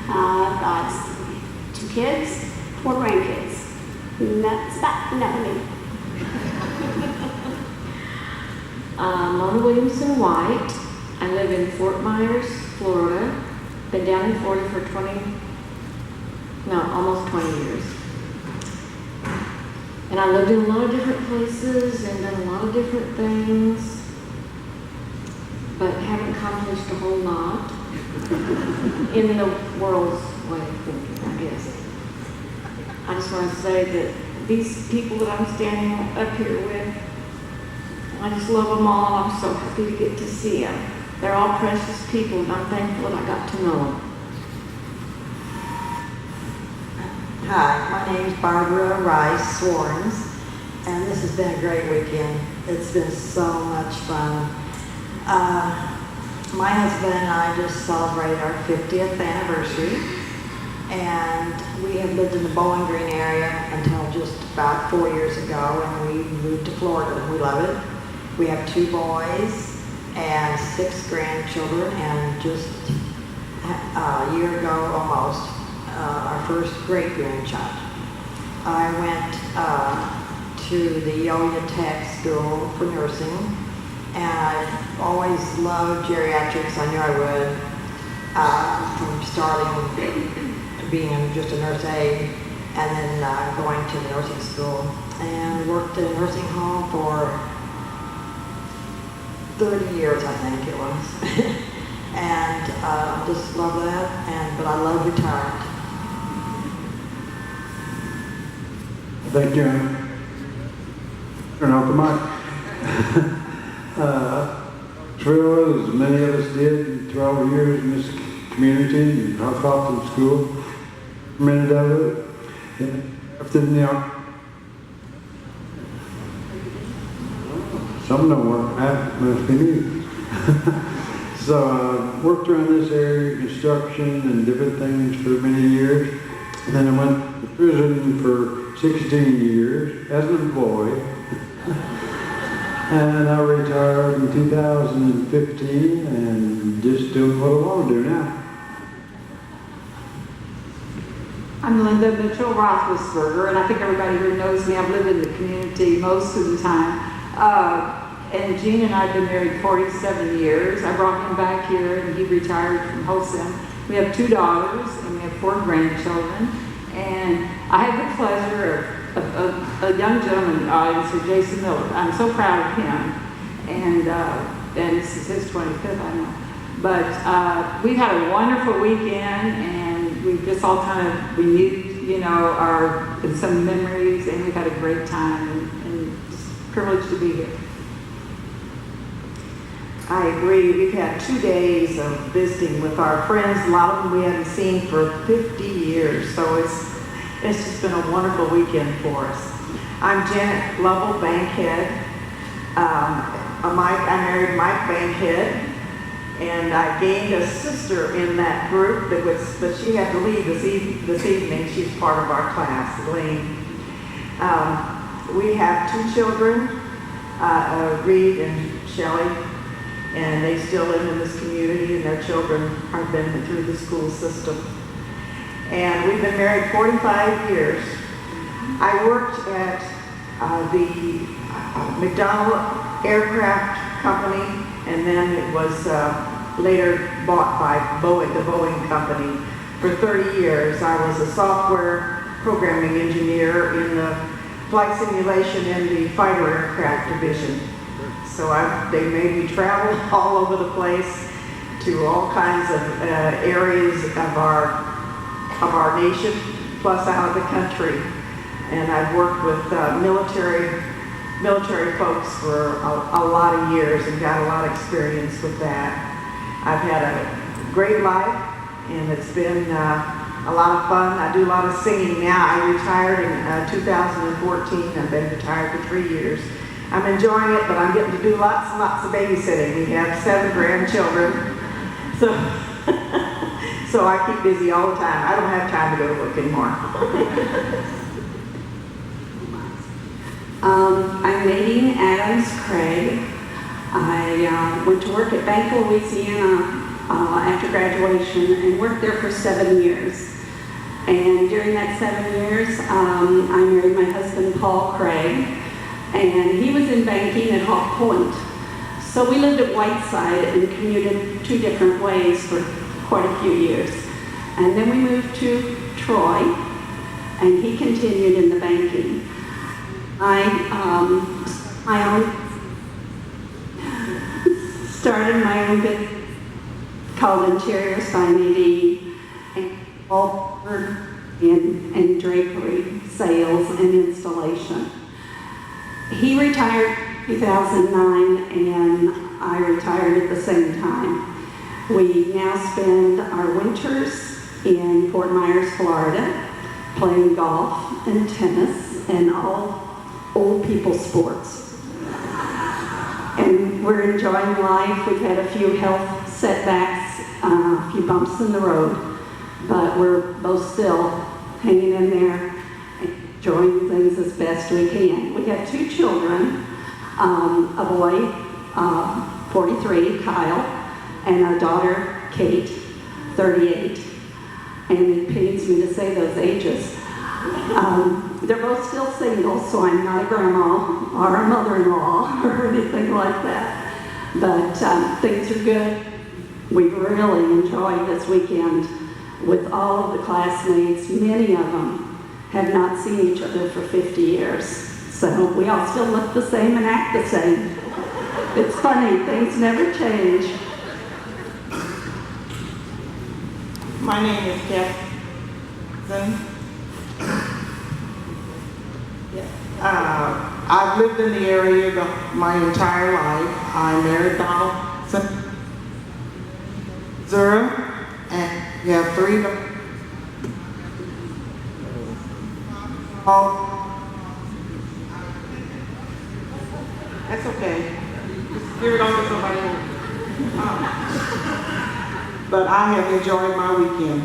I've got 2 kids, 4 grandkids. And that's about me. Mona Williamson White. I live in Fort Myers, Florida. Been down in Florida for almost 20 years. And I lived in a lot of different places and done a lot of different things, but haven't accomplished a whole lot in the world's way of thinking, I guess. I just want to say that these people that I'm standing up here with, I just love them all. I'm so happy to get to see them. They're all precious people, and I'm thankful that I got to know them. Hi, my name is Barbara Rice Swarns, and this has been a great weekend. It's been so much fun. My husband and I just celebrated our 50th anniversary, and we have lived in the Bowling Green area until just about 4 years ago, and we moved to Florida. We love it. We have 2 boys and 6 grandchildren, and just a year ago almost, our first great-grandchild. I went to the Yoga Tech School for nursing, and I've always loved geriatrics. I knew I would, from starting being just a nurse aide, and then going to the nursing school, and worked in a nursing home for 30 years, I think it was. And just love that, but I love retirement. Thank you. Turn off the mic. Trail, as many of us did, 12 years in this community, in Clopton School, a minute of it. After some don't work, that must be me. So worked around this area, construction and different things for many years. And then I went to prison for 16 years as an employee. And I retired in 2015 and just doing what I want to do now. I'm Linda Mitchell-Roethlisberger, and I think everybody here knows me. I've lived in the community most of the time. And Gene and I have been married 47 years. I brought him back here, and he retired from Wholesome. We have 2 daughters, and we have 4 grandchildren. And I had the pleasure of a young gentleman in the audience, Jason Miller. I'm so proud of him. And this is his 25th, I know. But we've had a wonderful weekend, and we've just all kind of renewed, some memories, and we've had a great time, and just privileged to be here. I agree. We've had 2 days of visiting with our friends. A lot of them we haven't seen for 50 years, so it's just been a wonderful weekend for us. I'm Janet Lovell Bankhead. I married Mike Bankhead, and I gained a sister in that group but she had to leave this evening. She's part of our class, Elaine. We have 2 children, Reed and Shelley, and they still live in this community, and their children have been through the school system. And we've been married 45 years. I worked at the McDonnell Aircraft Company, and then it was later bought by Boeing, the Boeing Company. For 30 years, I was a software programming engineer in the flight simulation in the fighter aircraft division. So they made me travel all over the place to all kinds of areas of our nation, plus out of the country. And I've worked with military folks for a lot of years and got a lot of experience with that. I've had a great life, and it's been a lot of fun. I do a lot of singing now. I retired in 2014. I've been retired for 3 years. I'm enjoying it, but I'm getting to do lots and lots of babysitting. We have 7 grandchildren, so I keep busy all the time. I don't have time to go to work anymore. I'm Nadine Adams Craig. I went to work at Bank of Louisiana after graduation and worked there for 7 years. And during that 7 years, I married my husband, Paul Craig, and he was in banking at Hawk Point. So we lived at Whiteside and commuted 2 different ways for quite a few years. And then we moved to Troy, and he continued in the banking. I started my own business called Interiors by Nadine, and wallpaper and drapery, sales and installation. He retired in 2009 and I retired at the same time. We now spend our winters in Fort Myers, Florida, playing golf and tennis and all old people sports. And we're enjoying life. We've had a few health setbacks, a few bumps in the road, but we're both still hanging in there, enjoying things as best we can. We have 2 children, a boy, 43, Kyle, and a daughter, Kate, 38. And it pains me to say those ages. They're both still single, so I'm not a grandma or a mother-in-law or anything like that. But things are good. We've really enjoyed this weekend with all of the classmates. Many of them have not seen each other for 50 years. So we all still look the same and act the same. It's funny, things never change. My name is Catherine. I've lived in the area my entire life. I married Donald Zura, and we have 3 daughters. That's okay. Just give it on to somebody else. But I have enjoyed my weekend.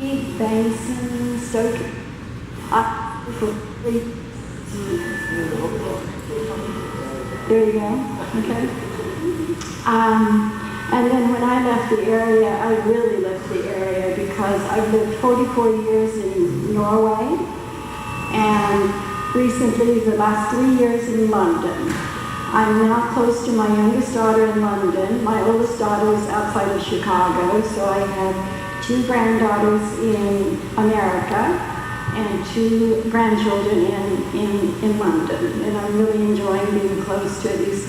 Big basin, soak up for 3. There you go. Okay. And then when I left the area, I really left the area because I've lived 44 years in Norway and recently the last 3 years in London. I'm now close to my youngest daughter in London. My oldest daughter is outside of Chicago, so I have 2 granddaughters in America and 2 grandchildren in London. And I'm really enjoying being close to at least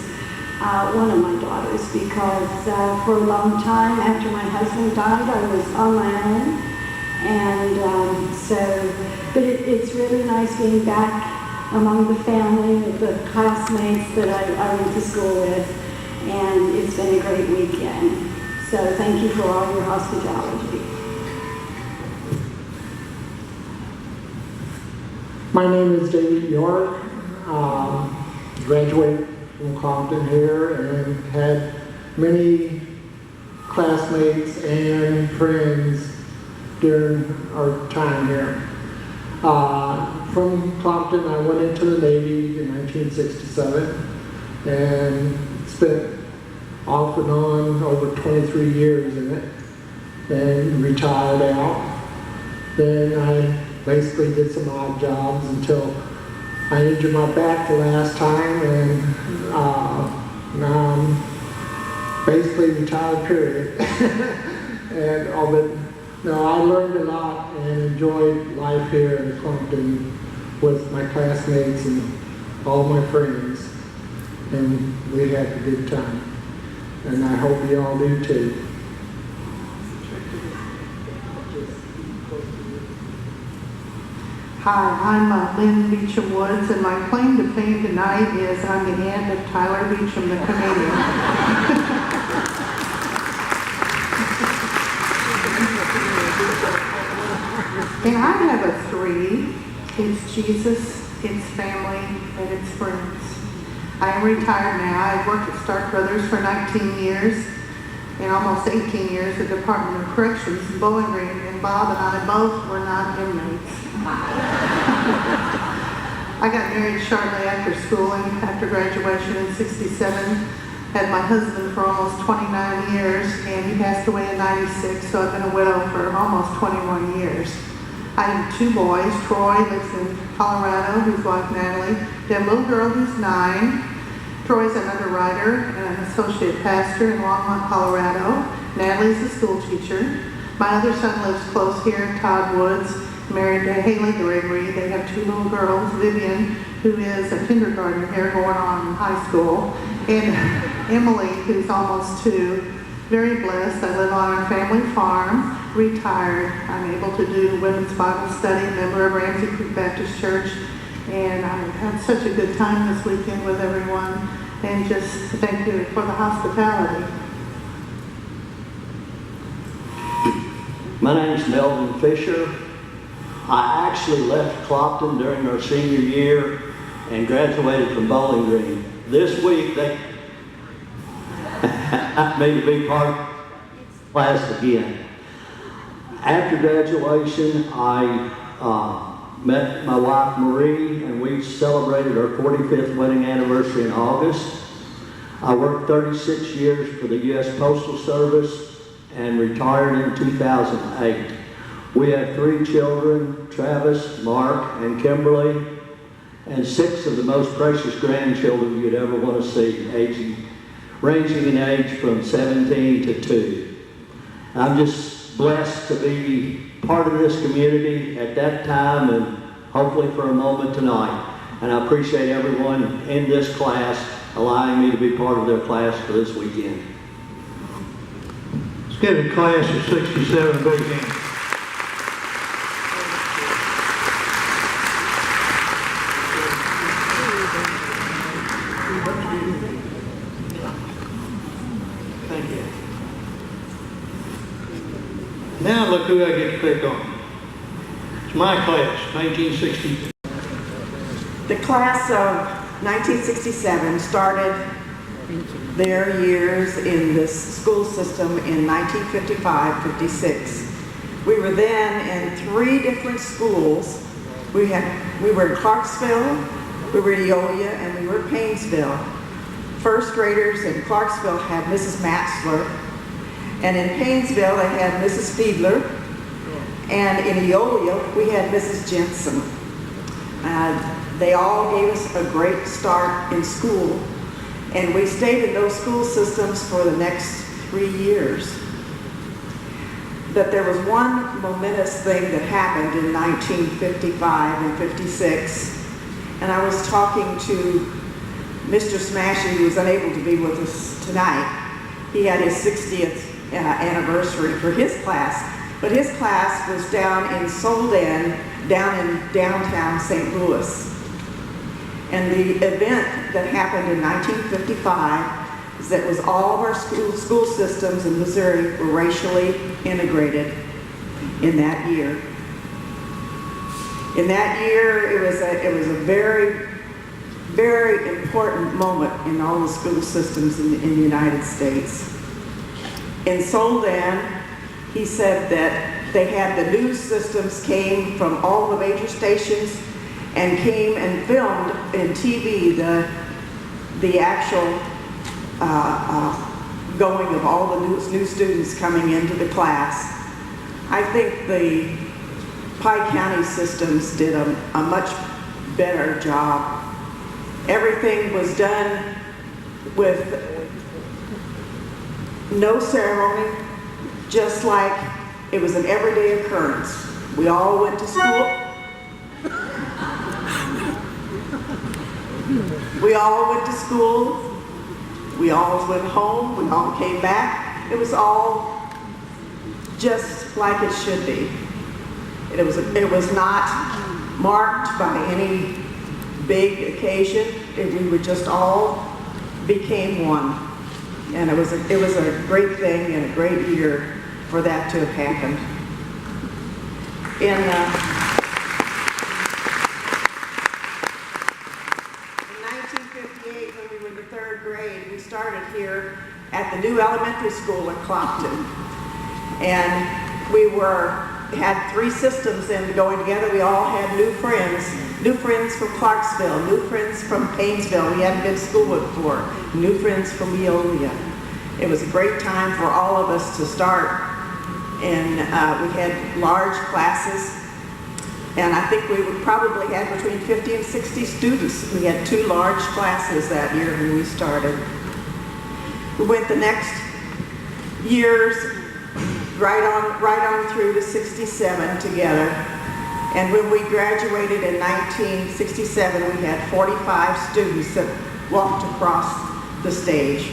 one of my daughters because for a long time after my husband died, I was on my own. And but it's really nice being back among the family, the classmates that I went to school with, and it's been a great weekend. So thank you for all your hospitality. My name is David York. Graduated from Clopton here and had many classmates and friends during our time here. From Clopton, I went into the Navy in 1967 and spent off and on over 23 years in it, and retired out. Then I basically did some odd jobs until I injured my back the last time, and now I'm basically retired, period. And no, I learned a lot and enjoyed life here in Clopton with my classmates and all my friends, and we had a good time. And I hope you all do too. Hi, I'm Lynn Beecham Woods, and my claim to fame tonight is I'm the aunt of Tyler Beecham, the comedian. And I have a 3. It's Jesus, it's family, and it's friends. I am retired now. I've worked at Stark Brothers for 19 years and almost 18 years at the Department of Corrections in Bowling Green, and Bob and I both were not inmates. I got married shortly after school and after graduation in '67. Had my husband for almost 29 years, and he passed away in '96, so I've been a widow for almost 21 years. I have 2 boys. Troy lives in Colorado, his wife Natalie. They have a little girl who's 9. Troy's an underwriter and an associate pastor in Longmont, Colorado. Natalie's a school teacher. My other son lives close here, Todd Woods, married to Haley Gregory. They have 2 little girls, Vivian, who is a kindergartner here going on in high school, and Emily, who's almost 2. Very blessed. I live on our family farm, retired. I'm able to do women's Bible study, member of Ramsey Creek Baptist Church, and I had such a good time this weekend with everyone, and just thank you for the hospitality. My name's Melvin Fisher. I actually left Clopton during our senior year and graduated from Bowling Green. This week they asked me to be part of the class again. After graduation, I met my wife Marie, and we celebrated our 45th wedding anniversary in August. I worked 36 years for the U.S. Postal Service and retired in 2008. We have 3 children, Travis, Mark, and Kimberly, and 6 of the most precious grandchildren you'd ever want to see, ranging in age from 17 to 2. I'm just blessed to be part of this community at that time and hopefully for a moment tonight. And I appreciate everyone in this class allowing me to be part of their class for this weekend. Let's give the class of 67 a big hand. Thank you. Now look who I get to pick on. It's my class, 1960. The class of 1967 started their years in this school system in 1955-56. We were then in 3 different schools. We were in Clarksville, we were in Eolia, and we were in Painesville. First graders in Clarksville had Mrs. Matzler, and in Painesville they had Mrs. Fiedler, and in Eolia we had Mrs. Jensen. They all gave us a great start in school, and we stayed in those school systems for the next 3 years. But there was one momentous thing that happened in 1955 and 56, and I was talking to Mr. Smashy, who was unable to be with us tonight. He had his 60th anniversary for his class, but his class was down in Soldan, down in downtown St. Louis. And the event that happened in 1955 is that was all of our school systems in Missouri were racially integrated in that year. In that year, it was a very, very important moment in all the school systems in the United States. In Soldan, he said that they had the news systems came from all the major stations and came and filmed in TV the actual going of all the new students coming into the class. I think the Pike County systems did a much better job. Everything was done with no ceremony, just like it was an everyday occurrence. We all went to school. We all went to school. We all went home. We all came back. It was all just like it should be. It was not marked by any big occasion. We were just all became one. And it was a great thing and a great year for that to have happened. In 1958, when we were in the 3rd grade, we started here at the new elementary school at Clopton. And we were had 3 systems in going together. We all had new friends from Clarksville, new friends from Painesville we hadn't been to school with before, new friends from Veolia. It was a great time for all of us to start, and we had large classes, and I think we probably had between 50 and 60 students. We had 2 large classes that year when we started. We went the next years right on through to 67 together. And when we graduated in 1967, we had 45 students that walked across the stage.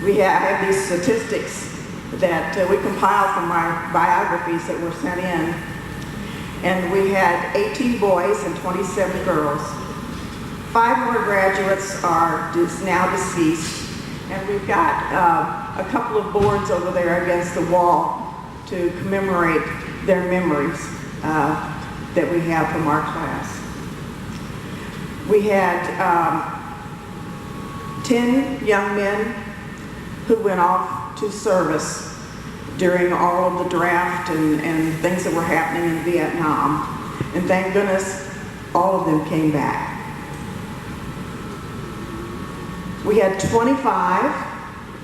I have these statistics that we compiled from our biographies that were sent in. And we had 18 boys and 27 girls. 5 of our graduates are now deceased. And we've got a couple of boards over there against the wall to commemorate their memories that we have from our class. We had 10 young men who went off to service during all of the draft and things that were happening in Vietnam. And thank goodness all of them came back. We had 25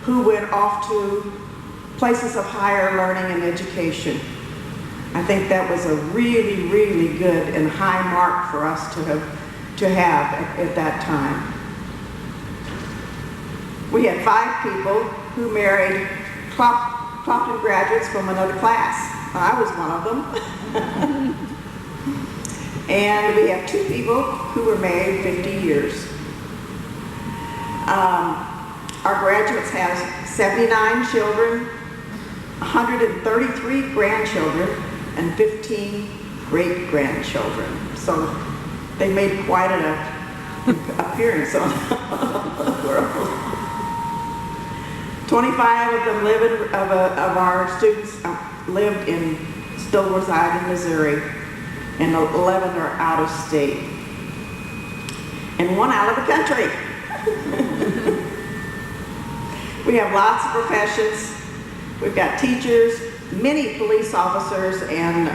who went off to places of higher learning and education. I think that was a really, really good and high mark for us to have at that time. We had 5 people who married Clopton graduates from another class. I was one of them. And we have 2 people who were married 50 years. Our graduates have 79 children, 133 grandchildren, and 15 great-grandchildren. So they made quite an appearance on the world. 25 of them of our students still reside in Missouri, and 11 are out of state, and 1 out of the country. We have lots of professions. We've got teachers, many police officers, and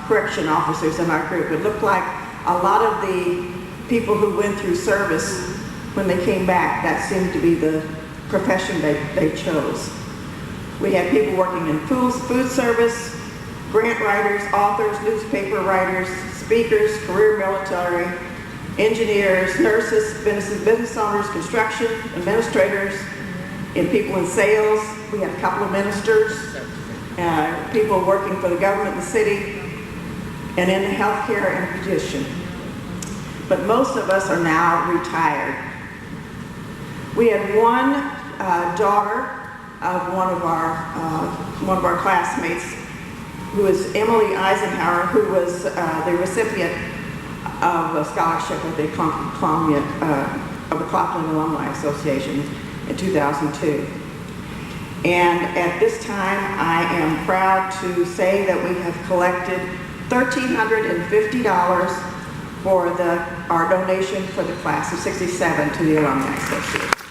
correction officers in our group. It looked like a lot of the people who went through service, when they came back, that seemed to be the profession they chose. We had people working in food service, grant writers, authors, newspaper writers, speakers, career military, engineers, nurses, business owners, construction, administrators, and people in sales. We had a couple of ministers, people working for the government in the city, and in the healthcare and education. But most of us are now retired. We had one daughter of one of our classmates, who is Emily Eisenhower, who was the recipient of a scholarship of the Clopton Alumni Association in 2002. And at this time, I am proud to say that we have collected $1,350 for our donation for the class of '67 to the Alumni Association.